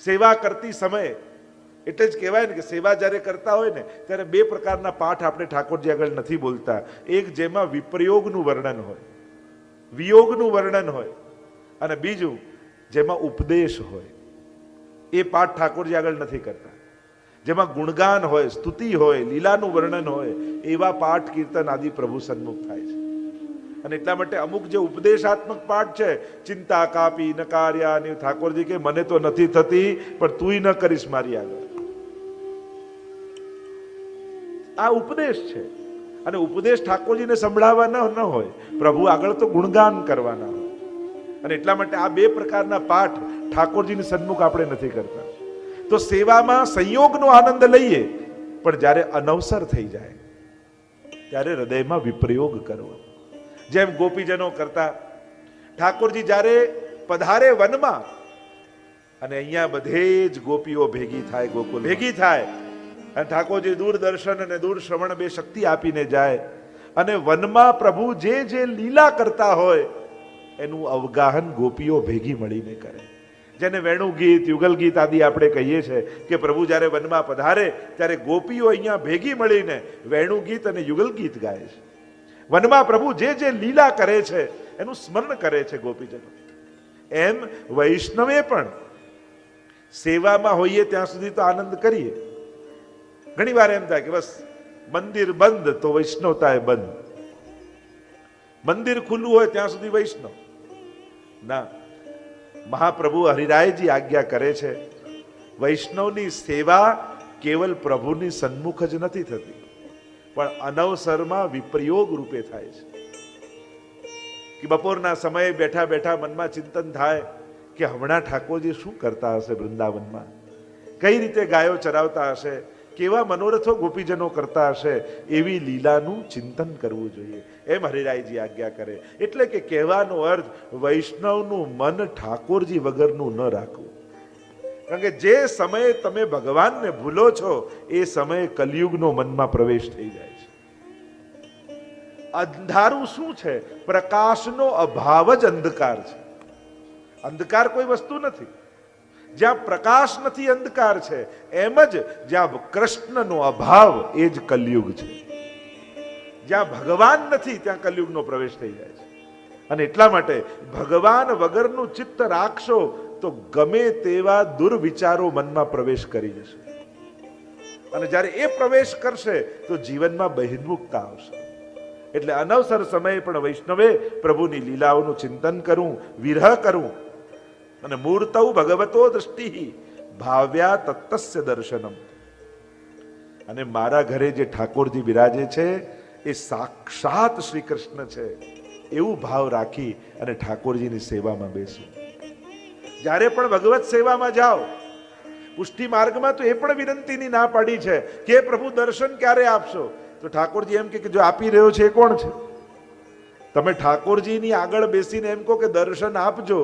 સેવા કરતી સમયે એટલે જ કહેવાય ને કે સેવા જ્યારે કરતા હોય ને ત્યારે બે પ્રકારના પાઠ આપણે ઠાકોરજી આગળ નથી બોલતા. એક જેમાં વિપ્રયોગનું વર્ણન હોય, વિયોગનું વર્ણન હોય, અને બીજું જેમાં ઉપદેશ હોય. એ પાઠ ઠાકોરજી આગળ નથી કરતા. જેમાં ગુણગાન હોય, સ્તુતિ હોય, લીલાનું વર્ણન હોય, એવા પાઠ કીર્તન આદિ પ્રભુ સન્મુખ થાય છે. અને એટલા માટે અમુક જે ઉપદેશાત્મક પાઠ છે, ચિંતા કાપી નકાર્યા ને ઠાકોરજી કે મને તો નથી થતી પણ તુંય ન કરીશ મારી આગળ, આ ઉપદેશ છે. અને ઉપદેશ ઠાકોરજીને સંભળાવવાના ન હોય, પ્રભુ આગળ તો ગુણગાન કરવાના હોય. અને એટલા માટે આ બે પ્રકારના પાઠ ઠાકોરજીની સન્મુખ આપણે નથી કરતા. તો સેવામાં સંયોગનો આનંદ લઈએ, પણ જ્યારે અનવસર થઈ જાય ત્યારે હૃદયમાં વિપ્રયોગ કરવો. જેમ ગોપીજનો કરતા. ઠાકોરજી જ્યારે પધારે વનમાં, અને અહીંયા બધે જ ગોપીઓ ભેગી થાય, ગોકુલ ભેગી થાય, અને ઠાકોરજી દૂરદર્શન અને દૂર શ્રવણ બે શક્તિ આપીને જાય, અને વનમાં પ્રભુ જે જે લીલા કરતા હોય એનું અવગાહન ગોપીઓ ભેગી મળીને કરે. જેને વેણુ ગીત, યુગલ ગીત આદિ આપણે કહીએ છીએ કે પ્રભુ જ્યારે વનમાં પધારે ત્યારે ગોપીઓ અહીંયા ભેગી મળીને વેણુ ગીત અને યુગલ ગીત ગાય છે. વનમાં પ્રભુ જે જે લીલા કરે છે એનું સ્મરણ કરે છે ગોપીજનો. એમ વૈષ્ણવે પણ સેવામાં હોઈએ ત્યાં સુધી તો આનંદ કરીએ. ઘણી વાર એમ થાય કે બસ મંદિર બંધ તો વૈષ્ણવતા બંધ, મંદિર ખુલ્લું હોય ત્યાં સુધી વૈષ્ણવ ના. મહાપ્રભુ હરિરાયજી આજ્ઞા કરે છે, વૈષ્ણવની સેવા કેવલ પ્રભુની સન્મુખ જ નથી થતી, પણ અનવસરમાં વિપ્રયોગ રૂપે થાય છે. કે બપોરના સમયે બેઠા બેઠા મનમાં ચિંતન થાય કે હમણાં ઠાકોરજી શું કરતા હશે વૃંદાવનમાં, કઈ રીતે ગાયો ચરાવતા હશે, કેવા મનોરથો ગોપીજનો કરતા હશે, એવી લીલાનું ચિંતન કરવું જોઈએ. એમ હરિરાયજી આજ્ઞા કરે. એટલે કે કહેવાનો અર્થ વૈષ્ણવનું મન ઠાકોરજી વગરનું ન રાખવું. કારણ કે જે સમયે તમે ભગવાનને ભૂલો છો એ સમયે કલિયુગનો મનમાં પ્રવેશ થઈ જાય છે. અંધારું શું છે? પ્રકાશનો અભાવ જ અંધકાર છે. અંધકાર કોઈ વસ્તુ નથી. જ્યાં પ્રકાશ નથી અંધકાર છે. એમ જ જ્યાં કૃષ્ણનો અભાવ એ જ કલયુગ છે. જ્યાં ભગવાન નથી ત્યાં કલયુગનો પ્રવેશ થઈ જાય છે. અને એટલા માટે ભગવાન વગરનું ચિત્ત રાખશો તો ગમે તેવા દુર્વિચારો મનમાં પ્રવેશ કરી જશે. અને જ્યારે એ પ્રવેશ કરશે તો જીવનમાં બહિર્મુખતા આવશે. એટલે અનવસર સમયે પણ વૈષ્ણવે પ્રભુની લીલાઓનું ચિંતન કરવું, વિરહ કરવું. અને મૂર્તૌ ભગવતો દૃષ્ટિ ભાવ્યા તત્તસ્ય દર્શનમ. અને મારા ઘરે જે ઠાકોરજી બિરાજે છે એ સાક્ષાત શ્રી કૃષ્ણ છે, એવું ભાવ રાખી અને ઠાકોરજીની સેવામાં બેસવું. જ્યારે પણ ભગવત સેવામાં જાઓ, પુષ્ટિ માર્ગમાં તો એ પણ વિનંતીની ના પાડી છે કે પ્રભુ દર્શન ક્યારે આપશો? તો ઠાકોરજી એમ કે જો આપી રહ્યો છે એ કોણ છે? તમે ઠાકોરજીની આગળ બેસીને એમ કહો કે દર્શન આપજો,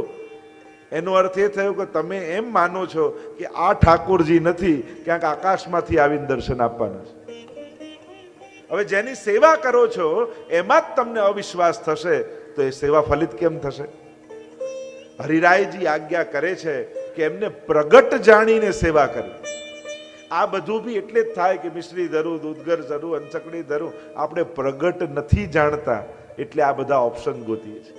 એનો અર્થ એ થયો કે તમે એમ માનો છો કે આ ઠાકોરજી નથી, ક્યાંક આકાશમાંથી આવીને દર્શન આપવાના છે. હવે જેની સેવા કરો છો એમાં જ તમને અવિશ્વાસ થશે તો એ સેવા ફલિત કેમ થશે? હરિરાયજી આજ્ઞા કરે છે કે એમને પ્રગટ જાણીને સેવા કરવી. આ બધું બી એટલે જ થાય કે મિશ્રી ધરું, દૂધગર ધરું, અંચકડી ધરું. આપણે પ્રગટ નથી જાણતા એટલે આ બધા ઓપ્શન ગોતીએ છીએ.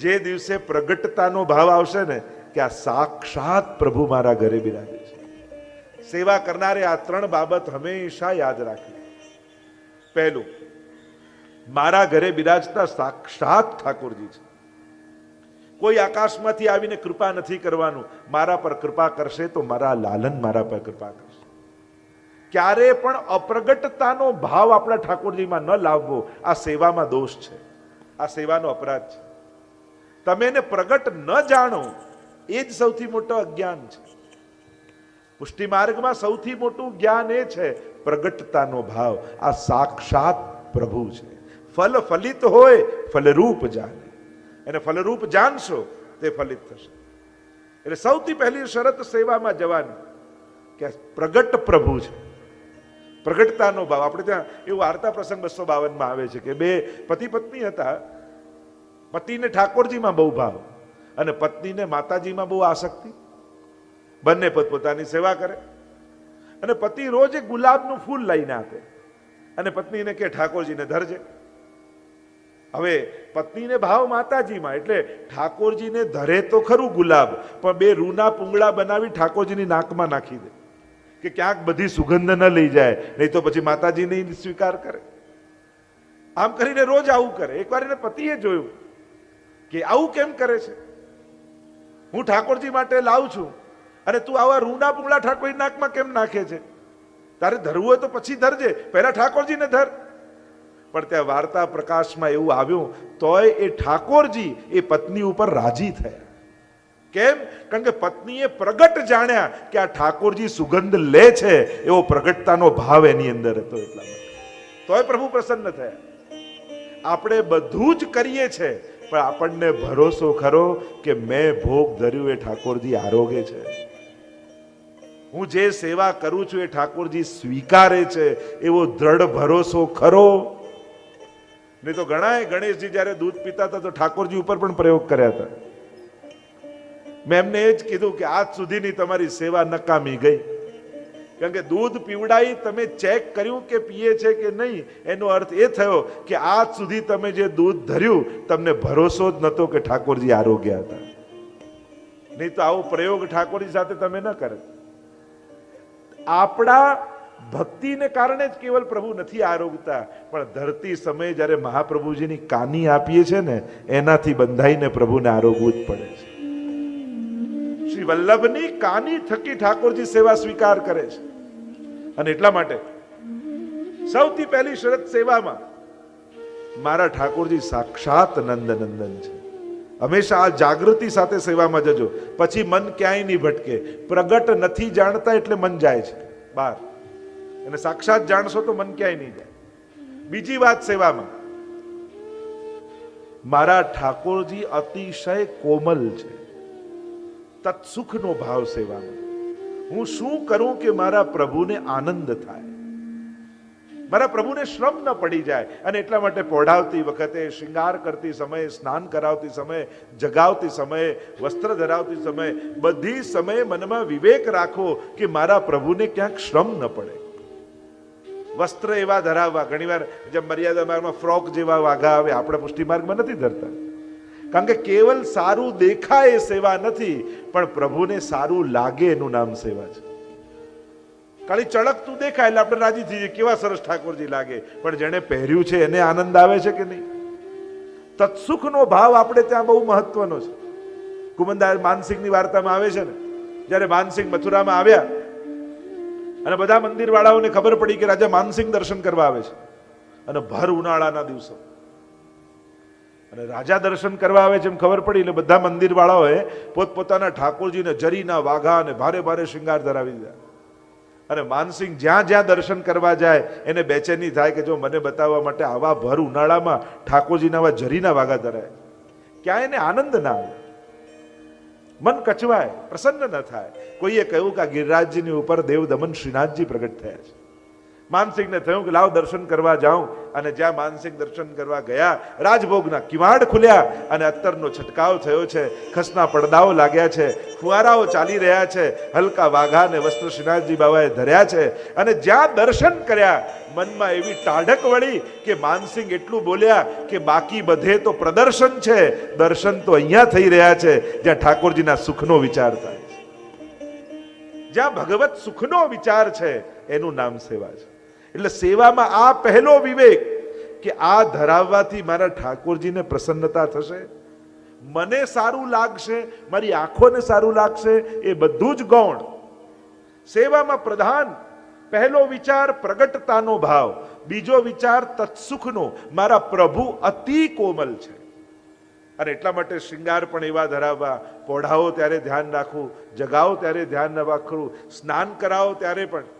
જે દિવસે પ્રગટતાનો ભાવ આવશે ને કે આ સાક્ષાત પ્રભુ મારા ઘરે બિરાજે છે, સેવા કરનારે આ ત્રણ બાબત હંમેશા યાદ રાખવી. પહેલું, મારા ઘરે બિરાજતા સાક્ષાત ઠાકોરજી છે. કોઈ આકાશમાંથી આવીને કૃપા નથી કરવાનું. મારા પર કૃપા કરશે તો મારા લાલન મારા પર કૃપા કરશે. ક્યારે પણ અપ્રગટતાનો ભાવ આપણા ઠાકોરજીમાં ન લાવવો, આ સેવામાં દોષ છે, આ સેવાનો અપરાધ છે. તમે એને પ્રગટ ન જાણો એ જ સૌથી મોટો અજ્ઞાન છે. પુષ્ટિ માર્ગમાં સૌથી મોટું જ્ઞાન એ છે પ્રગટતાનો ભાવ. આ સાક્ષાત પ્રભુ છે. ફલ ફલિત હોય ફલરૂપ જાણે. એને ફલરૂપ જાણશો તે ફલિત થશે. એટલે સૌથી પહેલી શરત સેવામાં જવાની કે પ્રગટ પ્રભુ છે. પ્રગટતાનો ભાવ. આપણે ત્યાં એવું વાર્તા પ્રસંગ 252 માં આવે છે કે બે પતિ પત્ની હતા. પતિને ઠાકોરજીમાં બહુ ભાવ અને પત્નીને માતાજીમાં બહુ આસક્તિ. બંને પોતપોતાની સેવા કરે. અને પતિ રોજ એક ગુલાબનું ફૂલ લઈને આપે અને પત્નીને કે ઠાકોરજીને ધરજે. હવે પત્નીને ભાવ માતાજીમાં, એટલે ઠાકોરજીને ધરે તો ખરું ગુલાબ, પણ બે રૂના પૂંગળા બનાવી ઠાકોરજીની નાકમાં નાખી દે કે ક્યાંક બધી સુગંધ ન લઈ જાય, નહીં તો પછી માતાજી નહીં સ્વીકાર કરે. આમ કરીને રોજ આવું કરે. એકવાર એને પતિએ જોયું કે આવું કેમ કરે છે, હું ઠાકોરજી માટે લાવું છું અને તું આવા રૂના પૂંગળા ઠાકોરજી નાકમાં કેમ નાખે છે? તારે ધરવું હોય તો પછી ધરજે, પહેલા ઠાકોરજીને ધર. પણ ત્યાં વાર્તા પ્રકાશમાં એવું આવ્યું, તોય એ ઠાકોરજી એ પત્ની ઉપર રાજી થયા. કેમ? કારણ કે પત્નીએ પ્રગટ જાણ્યા કે આ ઠાકોરજી સુગંધ લે છે, એવો પ્રગટતાનો ભાવ એની અંદર હતો. એટલા માટે તોય પ્રભુ પ્રસન્ન થયા. આપણે બધું જ કરીએ છે, પણ આપણને ભરોસો ખરો કે મેં ભોગ ધર્યું એ ઠાકોરજી આરોગે છે, હું જે સેવા કરું છું એ ઠાકોરજી સ્વીકારે છે, એવો દ્રઢ ભરોસો ખરો? નહીં તો ઘણા ગણેશજી જયારે દૂધ પીતા હતા તો ઠાકોરજી ઉપર પણ પ્રયોગ કર્યા હતા. મેં એમને એ જ કીધું કે આજ સુધીની તમારી સેવા નકામી ગઈ, કારણ કે દૂધ પીવડાવી તમે ચેક કર્યું કે પીએ છે કે નહીં, એનો અર્થ એ થયો કે આજ સુધી તમે જે દૂધ ધર્યું તમને ભરોસો જ નહોતો કે ઠાકોરજી આરોગ્ય હતા. નહીં તો આવો પ્રયોગ ઠાકોરજી સાથે તમે ન કરે. આપણા ભક્તિને કારણે જ કેવલ પ્રભુ નથી આરોગતા, પણ ધરતી સમયે જ્યારે મહાપ્રભુજીની કાની આપીએ છે ને, એનાથી બંધાઈને પ્રભુને આરોગવું જ પડે છે. શ્રી વલ્લભની કાની થકી ઠાકોરજી સેવા સ્વીકાર કરે છે. અને એટલા માટે સૌથી પહેલી શરત સેવામાં, મારા ઠાકોરજી સાક્ષાત નંદનંદન છે. હંમેશા આ જાગૃતિ સાથે સેવામાં જજો, પછી મન ક્યાંય નહીં ભટકે. પ્રગટ નથી જાણતા એટલે મન જાય છે બહાર, અને સાક્ષાત જાણશો તો મન ક્યાંય નહીં જાય. બીજી વાત સેવામાં, મારા ઠાકોરજી અતિશય કોમલ છે, તત્સુખનો ભાવ સેવામાં. હું શું કરું કે મારા પ્રભુને આનંદ થાય, મારા પ્રભુને શ્રમ ન પડી જાય. અને એટલા માટે પોઢાવતી વખતે, શૃંગાર કરતી સમયે, સ્નાન કરાવતી સમયે, જગાવતી સમયે, વસ્ત્ર ધરાવતી સમયે, બધી સમયે મનમાં વિવેક રાખો કે મારા પ્રભુને ક્યાંક શ્રમ ન પડે. વસ્ત્ર એવા ધરાવવા, ઘણીવાર જેમ મર્યાદા માર્ગમાં ફ્રોક જેવા વાઘા આવે, આપણે પુષ્ટિ માર્ગમાં નથી ધરતા, કારણ કે કેવલ સારું દેખાય એ સેવા નથી, પણ પ્રભુને સારું લાગે એનું નામ સેવા છે. ખાલી ચળકતું દેખાય એટલે આપણે રાજી થઈ જઈએ, કેવા સરસ ઠાકોરજી લાગે, પણ જેને પહેર્યું છે એને આનંદ આવે છે કે નહીં? તત્સુખનો ભાવ આપણે ત્યાં બહુ મહત્વનો છે. કુમનદાસ માનસિંહની વાર્તામાં આવે છે ને, જ્યારે માનસિંહ મથુરામાં આવ્યા અને બધા મંદિર વાળાઓને ખબર પડી કે રાજા માનસિંહ દર્શન કરવા આવે છે, અને ભર ઉનાળાના દિવસો, અને રાજા દર્શન કરવા આવે છે એમ ખબર પડી એટલે બધા મંદિર વાળાઓએ પોતપોતાના ઠાકોરજીને જરીના વાઘા અને ભારે ભારે શૃંગાર ધરાવી દીધા. અને માનસિંહ જ્યાં જ્યાં દર્શન કરવા જાય એને બેચેની થાય કે જો મને બતાવવા માટે આવા ભર ઉનાળામાં ઠાકોરજીના આવા જરીના વાઘા ધરાય, ક્યાં એને આનંદ ના આવે, મન કચવાય, પ્રસન્ન ન થાય. કોઈએ કહ્યું કે ગિરિરાજજીની ઉપર દેવ દમન શ્રીનાથજી પ્રગટ થયા છે. માનસિંહને થયું કે લાવ દર્શન કરવા જાઉં. અને જ્યાં માનસિંહ દર્શન કરવા ગયા, રાજભોગના કિવાડ ખુલ્યા અને અત્તરનો છંટકાવ થયો છે, ખસના પડદાઓ લાગ્યા છે, ફુવારાઓ ચાલી રહ્યા છે, હલકા વાઘા ને વસ્ત્ર શ્રીનાથજી બાબાએ ધર્યા છે. અને જ્યાં દર્શન કર્યા, મનમાં એવી ટાઢક વળી કે માનસિંહ એટલું બોલ્યા કે બાકી બધે તો પ્રદર્શન છે, દર્શન તો અહીંયા થઈ રહ્યા છે જ્યાં ઠાકોરજીના સુખનો વિચાર થાય છે. જ્યાં ભગવત સુખનો વિચાર છે એનું નામ સેવા છે. એટલે સેવામાં આ પહેલો વિવેક કે આ ધરાવવાથી મારા ઠાકોરજીને પ્રસન્નતા થશે, મને સારું લાગશે, મારી આંખોને સારું લાગશે, એ બધું જ ગૌણ. સેવામાં પ્રધાન પહેલો વિચાર પ્રગટતાનો ભાવ, બીજો વિચાર તત્સુખનો, મારા પ્રભુ અતિ કોમલ છે. અને એટલા માટે શૃંગાર પણ એવા ધરાવવા, પોઢાવો ત્યારે ધ્યાન રાખવું, જગાવો ત્યારે ધ્યાન રાખવું, સ્નાન કરાવો ત્યારે પણ.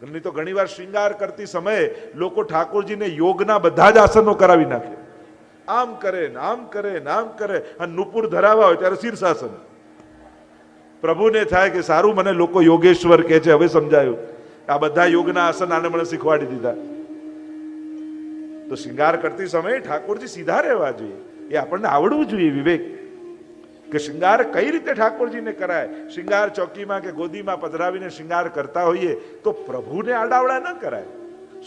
નહીં તો ઘણી વાર શૃંગાર કરતી સમયે લોકો ઠાકોરજીને યોગના બધા જ આસનો કરાવી નાખે, આમ કરે ને આમ કરે ને આમ કરે. અને નુપુર ધરાવા હોય ત્યારે શીર્ષાસન. પ્રભુને થાય કે સારું, મને લોકો યોગેશ્વર કહે છે, હવે સમજાયું આ બધા યોગના આસન આને મને શીખવાડી દીધા. તો શૃંગાર કરતી સમયે ઠાકોરજી સીધા રહેવા જોઈએ, એ આપણને આવડવું જોઈએ વિવેક. કે શૃંગાર કઈ રીતે ઠાકોરજીને કરાય. શૃંગાર ચોકીમાં કે ગોદીમાં પધરાવીને શૃંગાર કરતા હોઈએ તો પ્રભુને આડાવડા ન કરાય.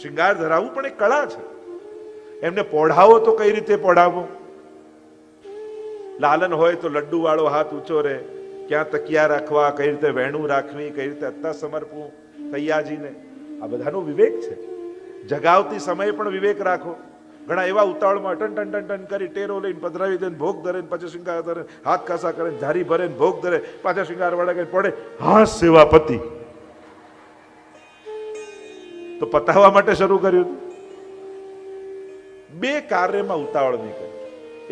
શૃંગાર ધરાવવું પણ એક કળા છે. એમને પોઢાવો તો કઈ રીતે પોઢાવો. લાલન હોય તો લડ્ડુ વાળો હાથ ઊંચો રહે, ક્યાં તકિયા રાખવા, કઈ રીતે વેણું રાખવી, કઈ રીતે અત્તા સમર્પવું તૈયાજીને, આ બધાનો વિવેક છે. જગાવતી સમયે પણ વિવેક રાખો. ઘણા એવા ઉતાવળમાં ટન ટન ટન ટન કરી ટેરો લઈને પધરાવી દે, ભોગ ધરે, પછી શૃંગાર ધરે, હાથ કાસા કરે, ઝારી ભરે, ભોગ ધરે, પાછા શૃંગાર વાળા કઈ પડે, હા સેવા પતિ. તો પતાવવા માટે શરૂ કર્યું. બે કાર્યમાં ઉતાવળ નહીં કરી,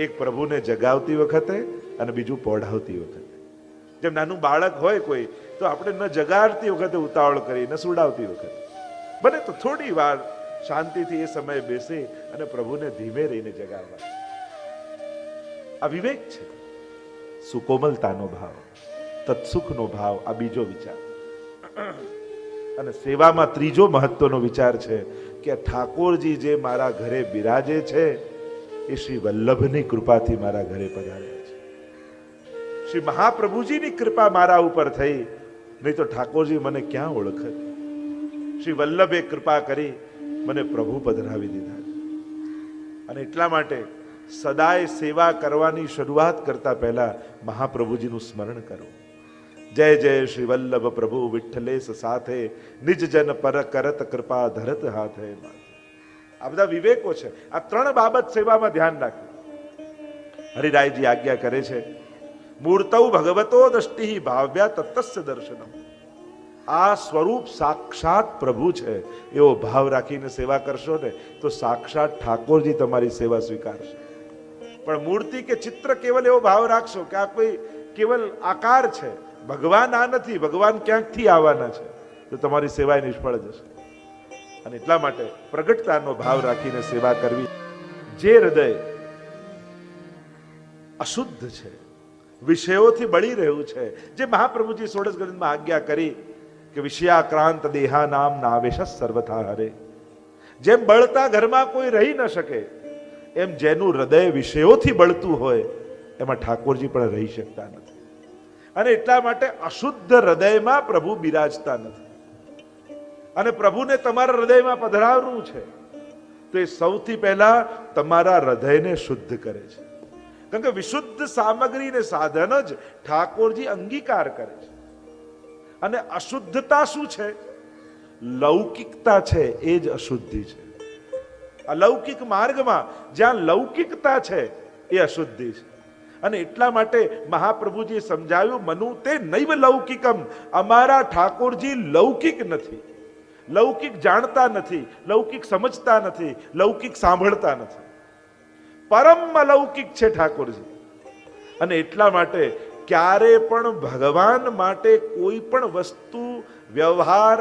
એક પ્રભુને જગાવતી વખતે અને બીજું પોઢાવતી વખતે. જેમ નાનું બાળક હોય કોઈ, તો આપણે ન જગાડતી વખતે ઉતાવળ કરી, ન સુડાવતી વખતે. બને તો થોડી વાર શાંતિથી એ સમયે બેસે અને પ્રભુને ધીમે રહીને જગાડવા. આ વિવેક છે. સુકોમલતાનો ભાવ, તત્સુખનો ભાવ, આ બીજો વિચાર. અને સેવામાં ત્રીજો મહત્વનો વિચાર છે કે ઠાકોરજી જે મારા ઘરે બિરાજે છે એ શ્રી વલ્લભની કૃપાથી મારા ઘરે પધાર્યા છે. શ્રી મહાપ્રભુજીની કૃપા મારા ઉપર થઈ, નહીં તો ઠાકોરજી મને ક્યાં ઓળખે. શ્રી વલ્લભે કૃપા કરી મને પ્રભુ પધરાવી દીધા. અને એટલા માટે સદાય સેવા કરવાની શરૂઆત કરતા પહેલા મહાપ્રભુજીનું સ્મરણ કરો. જય જય શ્રી વલ્લભ પ્રભુ વિઠ્ઠલેશ સાથે, નિજ જન પર કરત કૃપા ધરત હાથે. આ બધા વિવેકો છે. આ ત્રણ બાબત સેવામાં ધ્યાન રાખવું. હરિરાયજી આજ્ઞા કરે છે, મૂર્તૌ ભગવતો દષ્ટિ ભાવ્યા તત્તસ્ય દર્શનમ. આ સ્વરૂપ સાક્ષાત પ્રભુ છે એવો ભાવ રાખીને સેવા કરશો ને તો સાક્ષાત ઠાકોરજી તમારી સેવા સ્વીકારશે. પણ મૂર્તિ કે ચિત્ર કેવલ એવો ભાવ રાખશો કે આ કોઈ કેવલ આકાર છે, ભગવાન આ નથી, ભગવાન ક્યાંકથી આવવાના છે, તો તમારી સેવા નિષ્ફળ જશે. અને એટલા માટે પ્રગટતાનો ભાવ રાખીને સેવા કરવી. જે હૃદય અશુદ્ધ છે, વિષયોથી બળી રહ્યું છે, જે મહાપ્રભુજી 16 ગ્રંથમાં આજ્ઞા કરી કે વિષયાક્રાંત દેહા નામ નાવેશ સર્વથા હરે. જેમ બળતા ઘરમાં કોઈ રહી ન શકે, એમ જેનું હૃદય વિષયોથી બળતું હોય એમાં ઠાકોરજી પણ રહી શકતા નથી. અને એટલા માટે અશુદ્ધ હૃદયમાં પ્રભુ બિરાજતા નથી. અને પ્રભુને તમારા હૃદયમાં પધરાવવું છે તો એ સૌથી પહેલા તમારા હૃદયને શુદ્ધ કરે છે. કારણ કે વિશુદ્ધ સામગ્રી ને સાધન જ ઠાકોરજી અંગીકાર કરે છે. અને અશુદ્ધતા શું છે? લૌકિકતા છે, એ જ અશુદ્ધિ છે. અલૌકિક માર્ગમાં જ્યાં લૌકિકતા છે એ અશુદ્ધિ છે. અને એટલા માટે મહાપ્રભુજીએ સમજાવ્યું, મનુ તે નૈવ લૌકિકમ. અમારા ઠાકોરજી લૌકિક નથી, લૌકિક જાણતા નથી, લૌકિક સમજતા નથી, લૌકિક સાંભળતા નથી. પરમ અલૌકિક છે ઠાકોરજી. અને એટલા માટે ક્યારે પણ ભગવાન માટે કોઈ પણ વસ્તુ, વ્યવહાર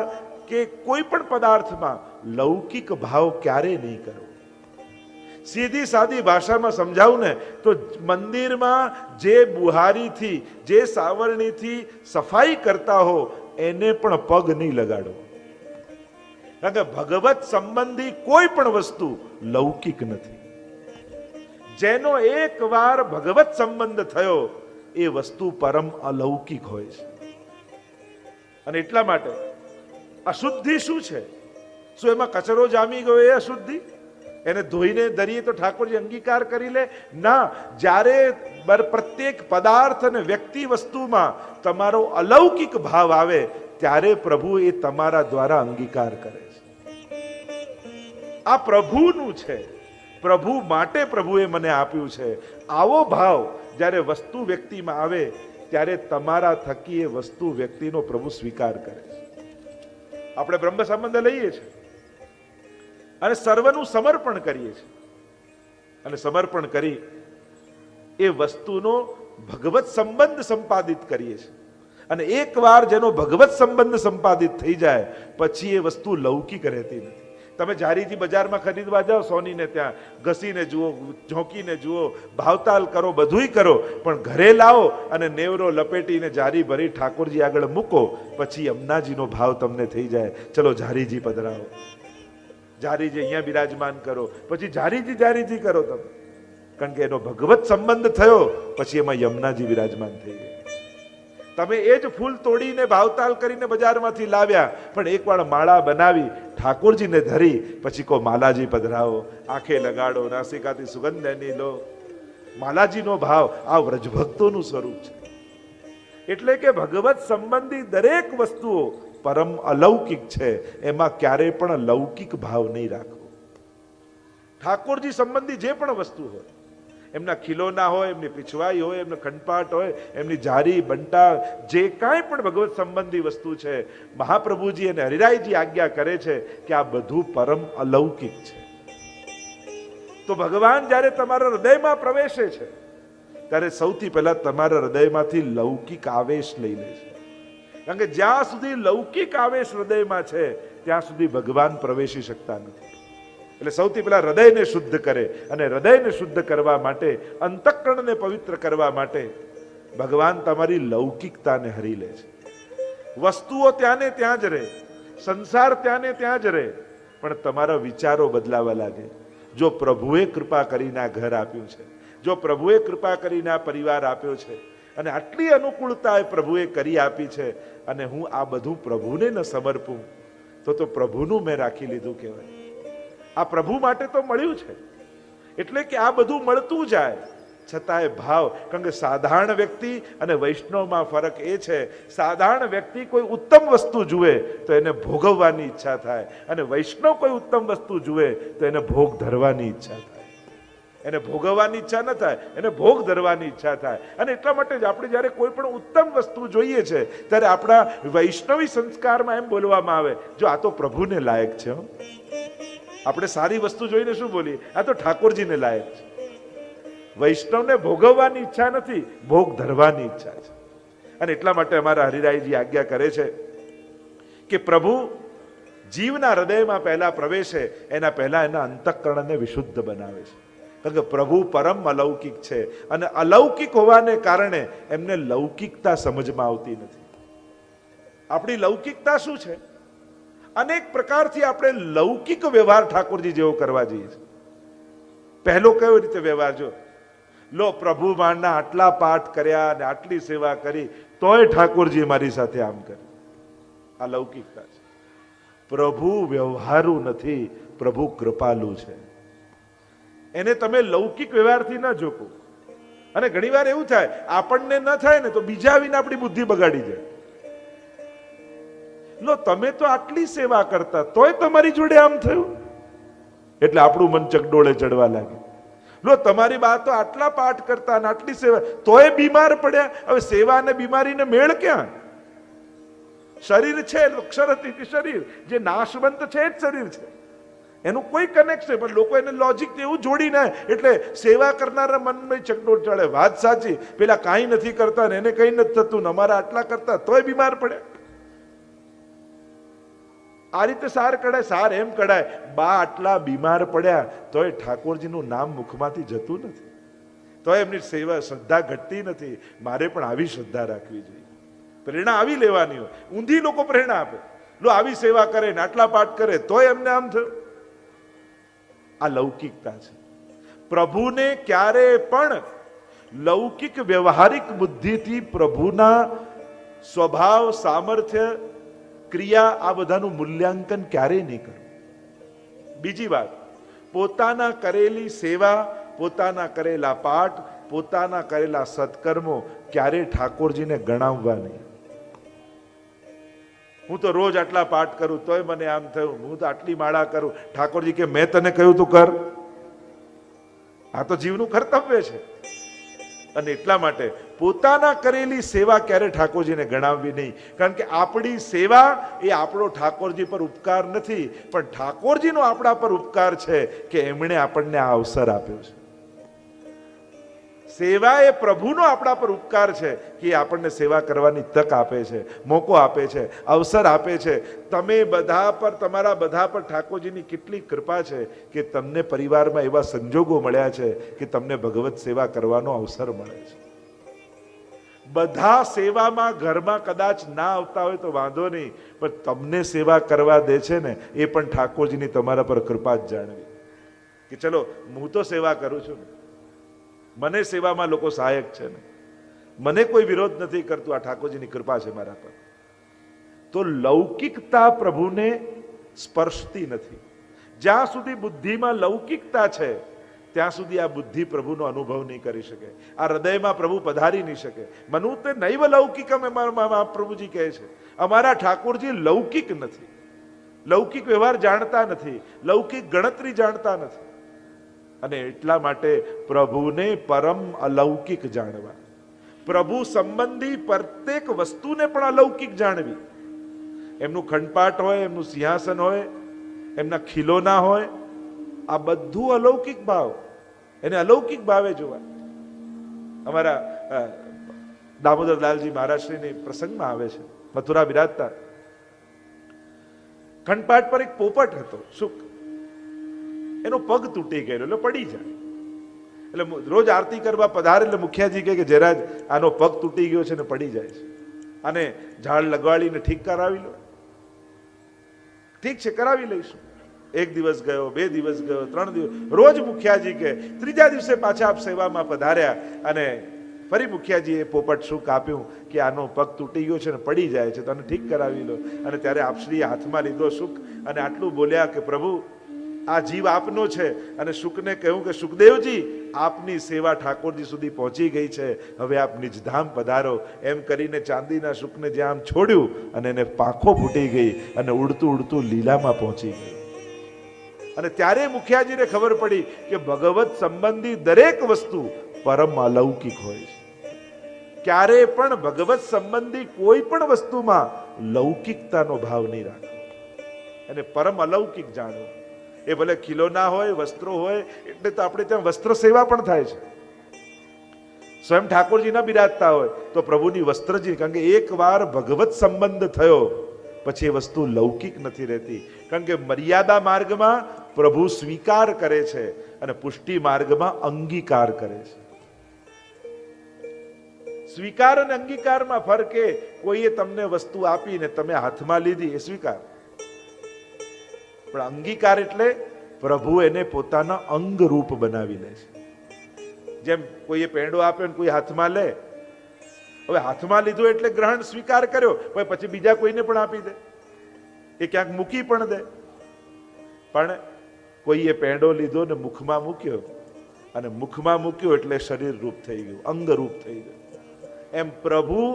કે કોઈ પણ પદાર્થમાં લૌકિક ભાવ ક્યારે નહીં કરો. સીધી સાદી ભાષામાં સમજાવું ને તો મંદિરમાં જે બુહારીથી, જે સાવરણીથી સફાઈ કરતા હો એને પણ પગ નહીં લગાડો. કારણ કે ભગવત સંબંધી કોઈ પણ વસ્તુ લૌકિક નથી. જેનો એકવાર ભગવત સંબંધ થયો એ વસ્તુ પરમ અલૌકિક હોય છે. અને એટલા માટે અશુદ્ધિ શું છે? શું એમાં કચરો જામી ગયો એ અશુદ્ધિ? એને ધોઈને ધરીએ તો ઠાકોરજી અંગીકાર કરી લે? ના. જ્યારે પ્રત્યેક પદાર્થ અને વ્યક્તિ વસ્તુમાં તમારો અલૌકિક ભાવ આવે ત્યારે પ્રભુ એ તમારા દ્વારા અંગીકાર કરે છે. આ પ્રભુનું છે, પ્રભુ માટે પ્રભુએ મને આપ્યું છે. આવો ભાવ જ્યારે વસ્તુ વ્યક્તિમાં આવે ત્યારે તમારા થકી એ વસ્તુ વ્યક્તિનો પ્રભુ સ્વીકાર કરે છે. આપણે બ્રહ્મ સંબંધ લઈએ છીએ અને સર્વનું સમર્પણ કરીએ છીએ. અને સમર્પણ કરી એ વસ્તુનો ભગવત સંબંધ સંપાદિત કરીએ છીએ. અને એકવાર જેનો ભગવત સંબંધ સંપાદિત થઈ જાય પછી એ વસ્તુ લૌકિક રહેતી નથી. તમે જારીથી બજારમાં ખરીદવા જાઓ, સોનીને ત્યાં ઘસીને જુઓ, ઝોંકીને જુઓ, ભાવતાલ કરો, બધુંય કરો, પણ ઘરે લાવો અને નેવરો લપેટીને જારી ભરી ઠાકોરજી આગળ મૂકો, પછી અમનાજીનો ભાવ તમને થઈ જાય. ચલો જારીજી પધરાવો, જારીજી અહીંયા બિરાજમાન કરો, પછી જારીજી જારીજી કરો. તમે કારણ કે એનો ભગવત સંબંધ થયો પછી એમાં યમુનાજી વિરાજમાન થઈ ગયા. તમે એ જ ફૂલ તોડીને ભાવતાલ કરીને બજારમાંથી લાવ્યા, પણ એક વાર માળા બનાવી ઠાકોરજીને ધરી, પછી કો માલાજી પધરાવો, આંખે લગાડો, નાસિકાથી સુગંધ એની લો. માલાજીનો ભાવ આ વ્રજભક્તોનું સ્વરૂપ છે. એટલે કે ભગવત સંબંધી દરેક વસ્તુઓ પરમ અલૌકિક છે, એમાં ક્યારેય પણ લૌકિક ભાવ નહીં રાખવો. ઠાકોરજી સંબંધી જે પણ વસ્તુ હોય, એમના ખીલોના હોય, એમની પીછવાઈ હોય, એમનો ખંડપાટ હોય, એમની જારી બંટા, જે કાંઈ પણ ભગવત સંબંધી વસ્તુ છે, મહાપ્રભુજી અને હરિરાયજી આજ્ઞા કરે છે કે આ બધું પરમ અલૌકિક છે. તો ભગવાન જ્યારે તમારા હૃદયમાં પ્રવેશે છે ત્યારે સૌથી પહેલા તમારા હૃદયમાંથી લૌકિક આવેશ લઈ લે છે. કારણ કે જ્યાં સુધી લૌકિક આવેશ હૃદયમાં છે ત્યાં સુધી ભગવાન પ્રવેશી શકતા નથી. એટલે સૌથી પહેલા હૃદયને શુદ્ધ કરે, અને હૃદયને શુદ્ધ કરવા માટે, અંતઃકરણને પવિત્ર કરવા માટે ભગવાન તમારી લૌકિકતાને હરી લે છે. વસ્તુઓ ત્યાં ને ત્યાં જ રહે, સંસાર ત્યાં ને ત્યાં જ રહે, પણ તમારા વિચારો બદલાવા લાગે. જો પ્રભુએ કૃપા કરીને આ ઘર આપ્યું છે, જો પ્રભુએ કૃપા કરીને આ પરિવાર આપ્યો છે, અને આટલી અનુકૂળતા પ્રભુએ કરી આપી છે, અને હું આ બધું પ્રભુને ન સમર્પું તો પ્રભુનું મેં રાખી લીધું કહેવાય. આ પ્રભુ માટે તો મળ્યું છે, એટલે કે આ બધું મળતું જાય છતાંય ભાવ. કારણ કે સાધારણ વ્યક્તિ અને વૈષ્ણવમાં ફરક એ છે, સાધારણ વ્યક્તિ કોઈ ઉત્તમ વસ્તુ જુએ તો એને ભોગવવાની ઈચ્છા થાય, અને વૈષ્ણવ કોઈ ઉત્તમ વસ્તુ જુએ તો એને ભોગ ધરવાની ઈચ્છા થાય. એને ભોગવવાની ઈચ્છા ન થાય, એને ભોગ ધરવાની ઈચ્છા થાય. અને એટલા માટે જ આપણે જ્યારે કોઈ પણ ઉત્તમ વસ્તુ જોઈએ છે ત્યારે આપણા વૈષ્ણવી સંસ્કારમાં એમ બોલવામાં આવે, જો આ તો પ્રભુને લાયક છે. આપણે સારી વસ્તુ જોઈને શું બોલીએ, આ તો ઠાકોરજીને લાયક છે. વૈષ્ણવને ભોગવવાની ઈચ્છા નથી, ભોગ ધરવાની ઈચ્છા છે. અને એટલા માટે અમારા હરિરાયજી આજ્ઞા કરે છે કે પ્રભુ જીવના હૃદયમાં પહેલા પ્રવેશે એના પહેલા એના અંતઃકરણને વિશુદ્ધ બનાવે છે. કારણ કે પ્રભુ પરમ અલૌકિક છે, અને અલૌકિક હોવાને કારણે એમને લૌકિકતા સમજમાં આવતી નથી. આપણી લૌકિકતા શું છે? અનેક પ્રકારથી આપણે લૌકિક વ્યવહાર ઠાકોરજી જેવો કરવા જઈએ છીએ. પહેલો કયો રીતે વ્યવહાર? જો લો, પ્રભુ માના આટલા પાઠ કર્યા અને આટલી સેવા કરી તોય ઠાકોરજી મારી સાથે આમ કરે. આ લૌકિકતા છે. પ્રભુ વ્યવહારુ નથી, પ્રભુ કૃપાલુ છે. એને તમે લૌકિક વ્યવહારથી ન જોકો. અને ઘણીવાર એવું થાય, આપણને ન થાય ને તો બીજા આવીને આપણી બુદ્ધિ બગાડી જાય. લો, તમે તો આટલી સેવા કરતા તોય તમારી જોડે આમ થયું, એટલે આપણું મન ચકડોળે ચડવા લાગે. લો, તમારી બા તો આટલા પાઠ કરતા અને આટલી સેવા તોય બીમાર પડ્યા. હવે સેવા અને બીમારીને મેળ ક્યાં? શરીર છે, અક્ષરથી શરીર, જે નાશવંત છે એ જ શરીર છે, એનું કોઈ કનેક્શન. પણ લોકો એને લોજિક એવું જોડીને, એટલે સેવા કરનારા મનમાં ચકડોળ ચડે. વાત સાચી, પેલા કાંઈ નથી કરતા ને એને કઈ નથી થતું, અમારા આટલા કરતા તોય બીમાર પડ્યા. આ રીતે સાર કઢાય. સાર એમ કઢાય, બા આટલા બીમાર પડ્યા તોય ઠાકોરજીનું નામ મુખમાંથી જતું નથી, તોય એમની સેવા શ્રદ્ધા ઘટતી નથી. મારે પણ આવી શ્રદ્ધા રાખવી જોઈએ. પ્રેરણા આવી લેવાની હોય. ઊંધી લોકો પ્રેરણા આપે, લો આવી સેવા કરે ને આટલા પાઠ કરે તોય એમને આમ થયું. આ લૌકિકતા છે. પ્રભુને ક્યારે પણ લૌકિક વ્યવહારિક બુદ્ધિથી પ્રભુના સ્વભાવ, સામર્થ્ય, ક્રિયા આ બધાનું મૂલ્યાંકન ક્યારેય નહીં કરવું. બીજી વાત, પોતાના કરેલી સેવા, પોતાના કરેલા પાઠ, પોતાના કરેલા સત્કર્મો ક્યારેય ઠાકોરજીને ગણાવવા નહીં. હું તો રોજ આટલા પાઠ કરું તોય મને આમ થયું, હું તો આટલી માળા કરું. ઠાકોરજી કે મેં તને કહ્યું તું કર. આ તો જીવનું કર્તવ્ય છે. અને એટલા માટે પોતાના કરેલી સેવા ક્યારે ઠાકોરજીને ગણાવવી નહીં. કારણ કે આપણી સેવા એ આપણો ઠાકોરજી પર ઉપકાર નથી, પણ ઠાકોરજીનો આપણા પર ઉપકાર છે કે એમણે આપણને આ અવસર આપ્યો છે. સેવા એ પ્રભુનો આપણા પર ઉપકાર છે કે આપણને સેવા કરવાની તક આપે છે, મોકો આપે છે, અવસર આપે છે. તમે બધા પર, તમારા બધા પર ઠાકોરજીની કેટલી કૃપા છે કે તમને પરિવારમાં એવા સંજોગો મળ્યા છે કે તમને ભગવત સેવા કરવાનો અવસર મળે છે. બધા સેવામાં ઘરમાં કદાચ ના આવતા હોય તો વાંધો નહીં, પણ તમને સેવા કરવા દે છે ને એ પણ ઠાકોરજીની તમારા પર કૃપા જ જાણવી કે ચલો હું તો સેવા કરું છું, મને સેવામાં લોકો સહાયક છે ને, મને કોઈ વિરોધ નથી કરતું, આ ઠાકોરજીની કૃપા છે મારા પર. તો લૌકિકતા પ્રભુને સ્પર્શતી નથી. જ્યાં સુધી બુદ્ધિમાં લૌકિકતા છે ત્યાં સુધી આ બુદ્ધિ પ્રભુનો અનુભવ નહીં કરી શકે, આ હૃદયમાં પ્રભુ પધારી નહીં શકે. મનુતે નૈવ લૌકિકમ, પ્રભુજી કહે છે. અમારા ઠાકોરજી લૌકિક નથી, લૌકિક વ્યવહાર જાણતા નથી, લૌકિક ગણતરી જાણતા નથી. અને એટલા માટે પ્રભુને પરમ અલૌકિક જાણવા, પ્રભુ સંબંધી પ્રત્યેક વસ્તુને પણ અલૌકિક જાણવી. એમનું ખંડપાટ હોય, એમનું સિંહાસન હોય, એમના ખીલોના હોય, આ બધું અલૌકિક ભાવ, એને અલૌકિક ભાવે જોવા. અમારા દામોદરલાલજી મહારાજશ્રીની પ્રસંગમાં આવે છે, મથુરા બિરાજતા ખંડપાટ પર એક પોપટ હતો, શુક. એનો પગ તૂટી ગયેલો, એટલે પડી જાય. એટલે રોજ આરતી કરવા પધારે એટલે મુખિયાજી કહે કે જયરાજ આનો પગ તૂટી ગયો છે ને પડી જાય છે, અને ઝાડ લગાડીને ઠીક કરાવી લો. ઠીક છે, કરાવી લઈશું. એક દિવસ ગયો, 2 દિવસ ગયો, 3 દિવસ, રોજ મુખિયાજી કે. ત્રીજા દિવસે પાછા આપ સેવામાં પધાર્યા અને ફરી મુખિયાજીએ પોપટ શુક આપ્યું કે આનો પગ તૂટી ગયો છે ને પડી જાય છે, તને ઠીક કરાવી લો. અને ત્યારે આપશ્રીએ હાથમાં લીધો શુક અને આટલું બોલ્યા કે પ્રભુ આ જીવ આપનો છે. અને શુકને કહ્યું કે શુકદેવજી આપની સેવા ઠાકોરજી સુધી પહોંચી ગઈ છે, હવે આપ નિજધામ પધારો. એમ કરીને ચાંદીના શુકને જ્યાં આમ છોડ્યું અને એને પાંખો ફૂટી ગઈ અને ઉડતું ઉડતું લીલામાં પહોંચી ગઈ. અને ત્યારે મુખિયાજીને ખબર પડી કે ભગવત સંબંધી દરેક વસ્તુ પરમ અલૌકિક હોય છે. ક્યારે પણ ભગવત સંબંધી કોઈ પણ વસ્તુમાં લૌકિકતાનો ભાવ નહીં રાખો, એને પરમ અલૌકિક જાણો. એ ભલે ખીલોના હોય, વસ્ત્રો હોય, એટલે તો આપણે ત્યાં વસ્ત્ર સેવા પણ થાય છે. સ્વયં ઠાકોરજી ના બિરાજતા હોય તો પ્રભુની વસ્ત્રજી, કારણ કે એક વાર ભગવત સંબંધ થયો પછી એ વસ્તુ લૌકિક નથી રહેતી. કારણ કે મર્યાદા માર્ગમાં પ્રભુ સ્વીકાર કરે છે અને પુષ્ટિ માર્ગમાં અંગીકાર કરે છે. સ્વીકાર અને અંગીકારમાં ફરક એ, કોઈએ તમને વસ્તુ આપીને તમે હાથમાં લીધી એ સ્વીકાર, પણ અંગીકાર એટલે પ્રભુ એને પોતાના અંગ રૂપ બનાવી લે છે. જેમ કોઈએ પેંડો આપે ને કોઈ હાથમાં લે, હવે હાથમાં લીધો એટલે ગ્રહણ સ્વીકાર કર્યો, પછી બીજા કોઈને પણ આપી દે, એ ક્યાંક મૂકી પણ દે. પણ કોઈએ પેંડો લીધો ને મુખમાં મૂક્યો, અને મુખમાં મૂક્યો એટલે શરીર રૂપ થઈ ગયું, અંગ રૂપ થઈ ગયું. એમ પ્રભુ,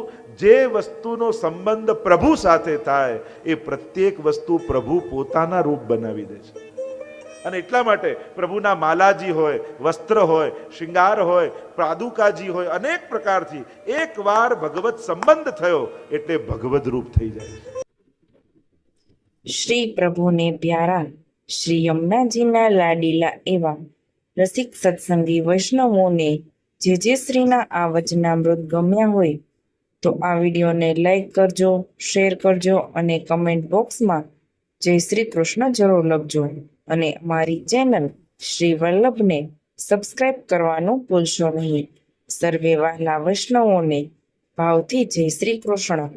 જે વસ્તુનો સંબંધ પ્રભુ સાથે થાય એ પ્રત્યેક વસ્તુ પ્રભુ પોતાના રૂપ બનાવી દે છે. અને એટલા માટે પ્રભુના માલાજી હોય, વસ્ત્ર હોય, શૃંગાર હોય, પાદુકાજી હોય, અનેક પ્રકારથી એકવાર ભગવત સંબંધ થયો એટલે ભગવદ રૂપ થઈ જાય છે. શ્રી પ્રભુને પ્યારા શ્રી યમુનાજીના લાડીલા એવા રસિક સત્સંગી વૈષ્ણવોને જે શ્રીના આ વચનામૃત ગમ્યા હોય તો આ વિડીયોને લાઈક કરજો, શેર કરજો અને કમેન્ટ બોક્સમાં જય શ્રી કૃષ્ણ જરૂર લખજો. અને અમારી ચેનલ શ્રી વલ્લભને સબસ્ક્રાઇબ કરવાનું ભૂલશો નહીં. સર્વે વહાલા વૈષ્ણવોને ભાવથી જય શ્રી કૃષ્ણ.